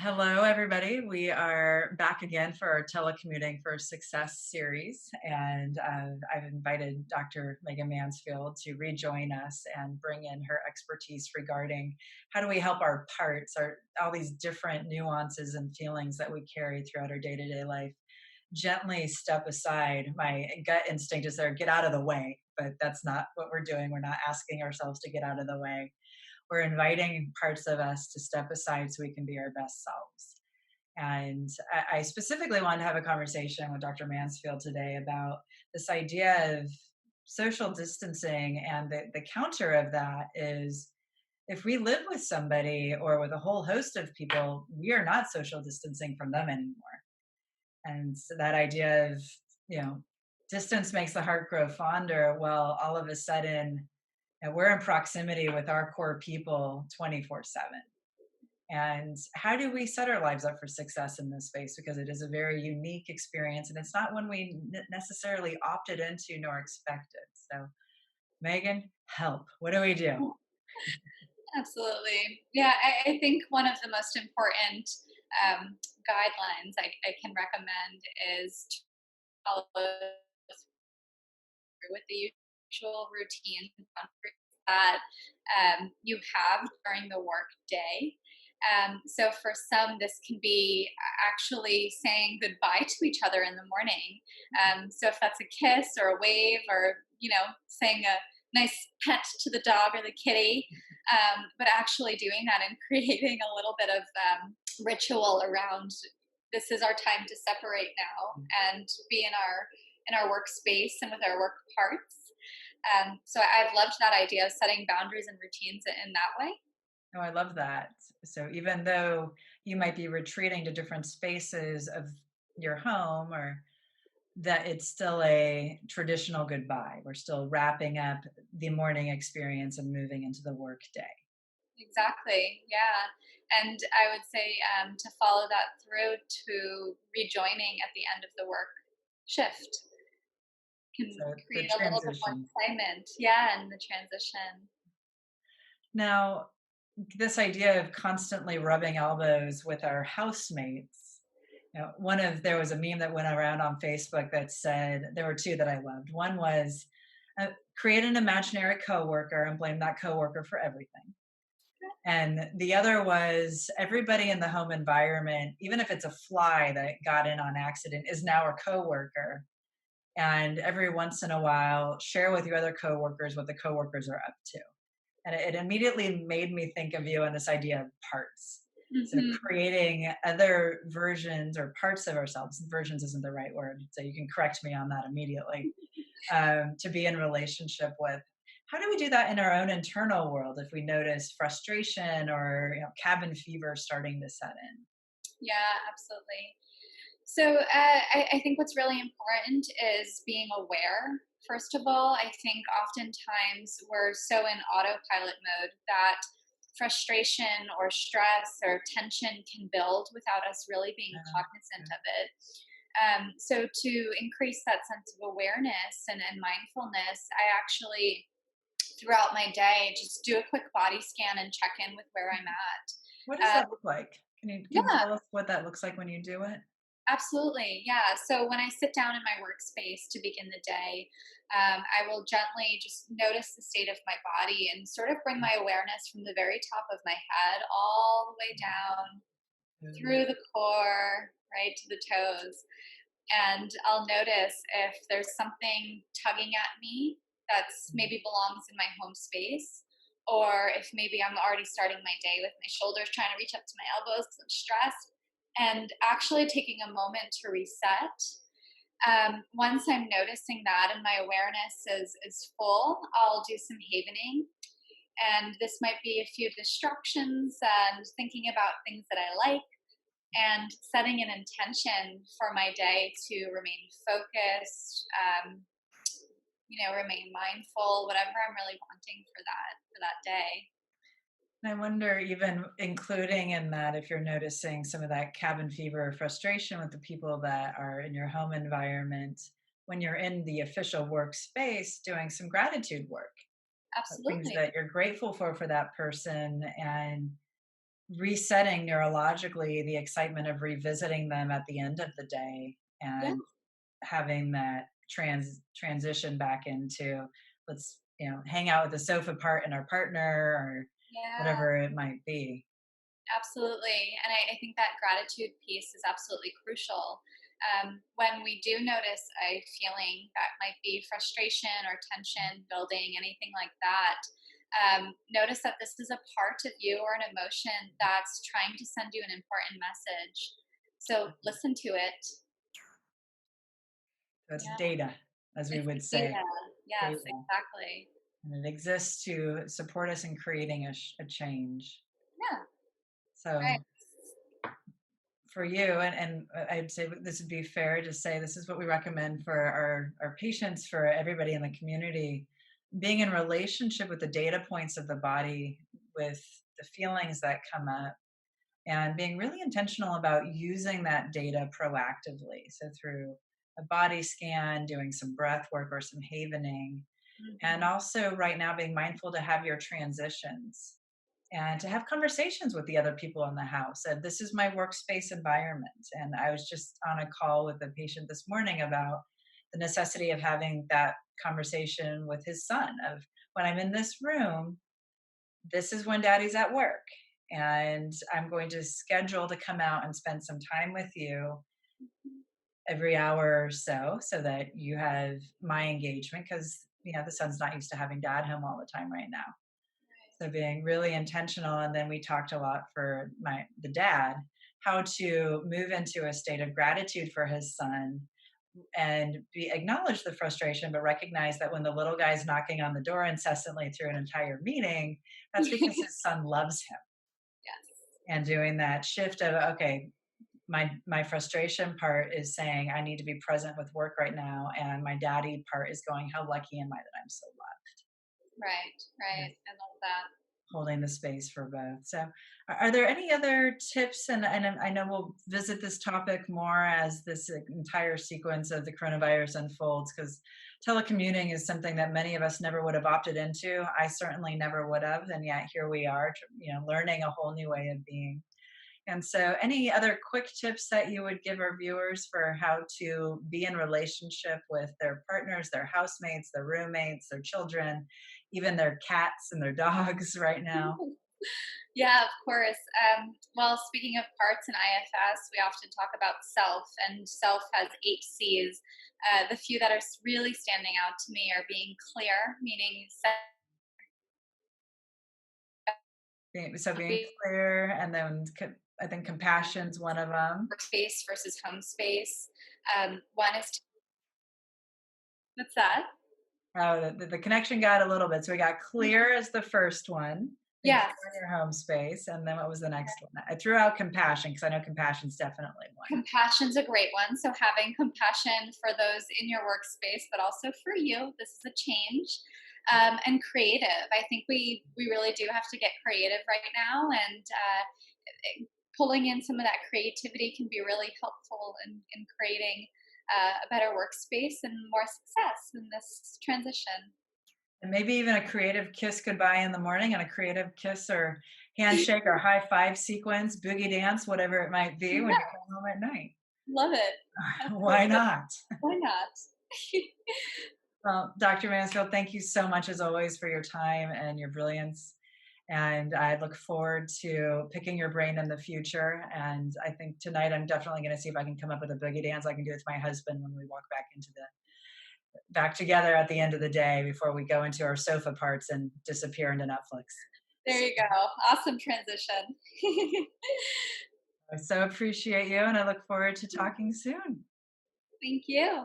Hello, everybody. We are back again for our Telecommuting for Success series. And I've invited Dr. Megan Mansfield to rejoin us and bring in her expertise regarding how do we help our parts, all these different nuances and feelings that we carry throughout our day to day life, gently step aside. My gut instinct is there, get out of the way, but that's not what we're doing. We're not asking ourselves to get out of the way. We're inviting parts of us to step aside so we can be our best selves. And I specifically wanted to have a conversation with Dr. Mansfield today about this idea of social distancing. And the counter of that is if we live with somebody or with a whole host of people, we are not social distancing from them anymore. And so that idea of, you know, distance makes the heart grow fonder. Well, all of a sudden, we're in proximity with our core people 24/7. And how do we set our lives up for success in this space? Because it is a very unique experience and it's not one we necessarily opted into nor expected. So, Megan, help. What do we do? Absolutely. Yeah, I think one of the most important guidelines I can recommend is to follow through with the usual routine and boundaries that you have during the work day. So for some, this can be actually saying goodbye to each other in the morning. So if that's a kiss or a wave or, saying a nice pet to the dog or the kitty, but actually doing that and creating a little bit of ritual around this is our time to separate now and be in our workspace and with our work parts. So I've loved that idea of setting boundaries and routines in that way. Oh, I love that. So, even though you might be retreating to different spaces of your home or that it's still a traditional goodbye. We're still wrapping up the morning experience and moving into the work day. Exactly. Yeah. And I would say to follow that through to rejoining at the end of the work shift can So the create a little bit more transition. excitement. Yeah. And the transition. Now, this idea of constantly rubbing elbows with our housemates. There was a meme that went around on Facebook that said there were two that I loved. One was create an imaginary coworker and blame that coworker for everything. And the other was everybody in the home environment, even if it's a fly that got in on accident, is now a coworker. And every once in a while, share with your other coworkers what the coworkers are up to. And it immediately made me think of you and this idea of parts. So Hmm. creating other versions or parts of ourselves. Versions isn't the right word, so you can correct me on that immediately. To be in relationship with. How do we do that in our own internal world if we notice frustration or cabin fever starting to set in? Yeah, absolutely. So I think what's really important is being aware. First of all, I think oftentimes we're so in autopilot mode that frustration or stress or tension can build without us really being cognizant Okay. of it. So to increase that sense of awareness and mindfulness, I actually throughout my day just do a quick body scan and check in with where I'm What does at. that look like? Can you Yeah, tell us what that looks like when you do it? absolutely. Yeah. So when I sit down in my workspace to begin the day, I will gently just notice the state of my body and sort of bring my awareness from the very top of my head all the way down Mm. through the core, right to the toes. And I'll notice if there's something tugging at me that's maybe belongs in my home space, or if maybe I'm already starting my day with my shoulders trying to reach up to my elbows because I'm stressed, and actually taking a moment to reset. Once I'm noticing that and my awareness is full, I'll do some havening. And this might be a few distractions and thinking about things that I like and setting an intention for my day to remain focused, remain mindful, whatever I'm really wanting for that day. I wonder, even including in that, if you're noticing some of that cabin fever or frustration with the people that are in your home environment, when you're in the official workspace, doing some gratitude work, things Absolutely. that you're grateful for that person, and resetting neurologically the excitement of revisiting them at the end of the day Yeah. and having that transition back into, let's, hang out with the sofa part and our partner or Yeah. whatever it might be. Absolutely. And I think that gratitude piece is absolutely crucial. When we do notice a feeling that might be frustration or tension building, anything like that, notice that this is a part of you or an emotion that's trying to send you an important message. So listen to it. So it's Yeah. data, as we It's would data. say, Yes, data, exactly. and it exists to support us in creating a change. Yeah. Right. So for you, and I'd say this would be fair to say this is what we recommend for our patients, for everybody in the community, being in relationship with the data points of the body, with the feelings that come up, and being really intentional about using that data proactively. So through a body scan, doing some breath work or some havening, and Hmm. also right now being mindful to have your transitions and to have conversations with the other people in the house. And this is my workspace environment. And I was just on a call with a patient this morning about the necessity of having that conversation with his son of, when I'm in this room, this is when daddy's at work. And I'm going to schedule to come out and spend some time with you every hour or so, so that you have my engagement, because the son's not used to having dad home all the time right now. So being really intentional, and then we talked a lot for the dad, how to move into a state of gratitude for his son and acknowledge the frustration, but recognize that when the little guy's knocking on the door incessantly through an entire meeting, that's because Yes. his son loves him. And doing that shift of, okay, my frustration part is saying I need to be present with work right now, and my daddy part is going, how lucky am I that I'm so Right. loved. Right. I love that. Holding the space for both. So, are there any other tips? And I know we'll visit this topic more as this entire sequence of the coronavirus unfolds, because telecommuting is something that many of us never would have opted into. I certainly never would have, and yet here we are, learning a whole new way of being. And so, any other quick tips that you would give our viewers for how to be in relationship with their partners, their housemates, their roommates, their children, even their cats and their dogs right now? Yeah, of course. Well, speaking of parts in IFS, we often talk about self, and self has 8 C's. The few that are really standing out to me are being clear, meaning Being clear, and then I think compassion's one of them. workspace versus home space. One is what's that? Oh, the connection got a little bit. So we got clear as the first one, then Yes, clear in your home space, and then what was the next one? I threw out compassion because I know compassion's definitely one. compassion's a great one. So having compassion for those in your workspace, but also for you. This is a change. And creative. I think we really do have to get creative right now, and pulling in some of that creativity can be really helpful in creating a better workspace and more success in this transition. And maybe even a creative kiss goodbye in the morning, and a creative kiss or handshake or high five sequence, boogie dance, whatever it might be when you Yeah, come home at night. love it. Why Absolutely. not? Why not? Well, Dr. Mansfield, thank you so much as always for your time and your brilliance. And I look forward to picking your brain in the future. And I think tonight I'm definitely going to see if I can come up with a boogie dance I can do with my husband when we walk back together at the end of the day before we go into our sofa parts and disappear into Netflix. There you go. Awesome transition. I so appreciate you, and I look forward to talking soon. Thank you.